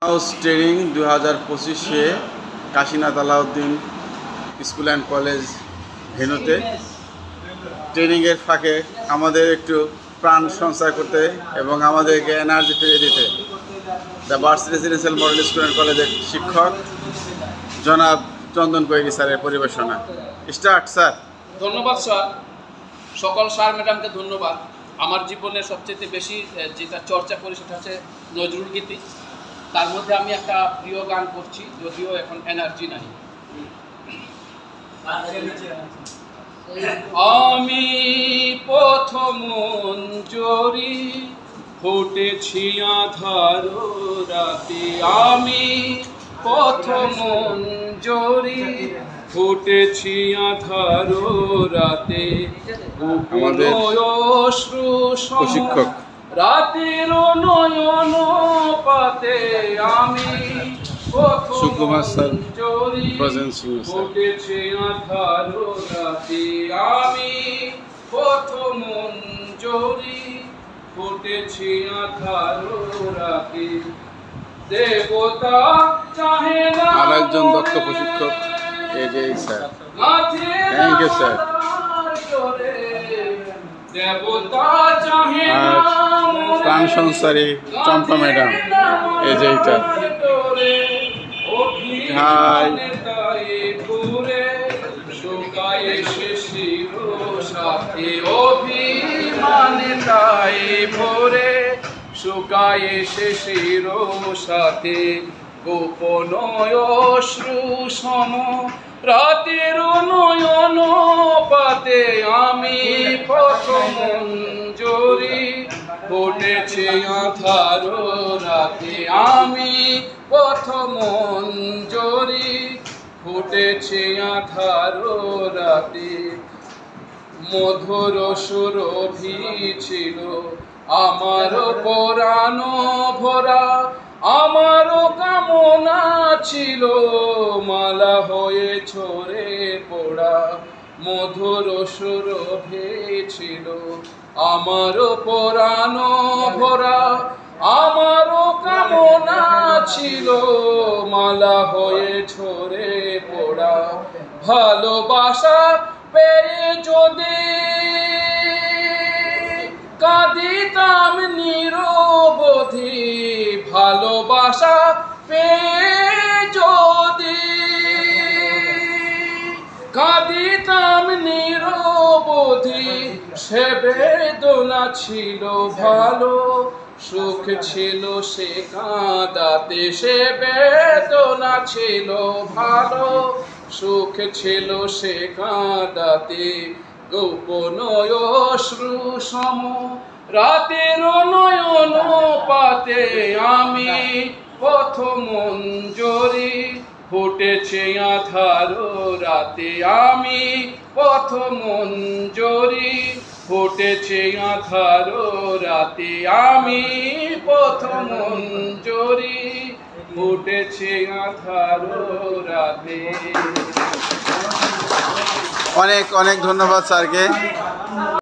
House training 2025-এ Kashinath Alauddin school and college ভেন্যুতে ট্রেনিংয়ের ফাঁকে আমাদের একটু প্রাণ সঞ্চয় করতে এবং আমাদেরকে এনার্জি ফিরিয়ে দিতে the birds residential model school and কলেজের শিক্ষক জনাব চন্দন কৈরি স্যারের পরিবেশনা। Start sir. ধন্যবাদ স্যার, সকল স্যার ম্যাডামকে ধন্যবাদ। আমার জীবনে সবচেয়ে বেশি যেটা চর্চা করি সেটা হচ্ছে নজরুল গীতি। তার মধ্যে আমি একটা প্রিয় গান করছি, যদিও এখন এনার্জি নাই। আমি প্রথম জরি ফুটেছি আধার রাতে, আমি প্রথম জরি ফুটেছি আধার রাতে, আমাদের প্রশিক্ষক রাতের নয়ন পাতে আমি সুকুমার স্যার জরি প্রেজেন্সিং ফুটেছি আধার রাতে, আমি প্রথম জরি ফুটেছি আধার রাতে, দেবতা চাহে না আরেকজন দক্ষ প্রশিক্ষক এই যে স্যার। Thank you sir. দেবতা চাহে না প্রাণ সংসারী চম্পা ম্যাডাম এই যে এইটা। হাই সাথে অভিমানে তাই ভোরে শুকায় শিশির সাথে, গোপন অশ্রু সম রাতের নয়ন পাতে আমি প্রথম জরি ফুটেছি আধার রাতে, আমি প্রথম জরি ফুটেছি আধার রাতে, মধুর সুরভি ছিল আমার পরাণ ভরা, আমার কামনা ছিল মালা হয়ে ঝরে পড়া, মধুর সুরভি ছিল আমার পরাণ ভরা, আমার কামনা ছিল মালা হয়ে ঝরে পড়া, ভালোবাসা পেয়ে যদি কাঁদিতাম নিরবধি, ভালোবাসা পেয়ে যদি কাঁদিতাম নিরবধি, সে বেদনা ছিল ভালো, সুখ ছিল সে কাঁদাতে, সে বেদনা ছিল ভালো, সুখ ছিল সে কাঁদাতে, গোপন অশ্রু সম রাতের নয়ন পাতে আমি প্রথম জরি ফুটেছে আধার রাতে, আমি প্রথম জরি ফুটেছে আধার রাতে, আমি প্রথম জরি ফুটেছে আধার রাতে। অনেক অনেক ধন্যবাদ স্যারকে।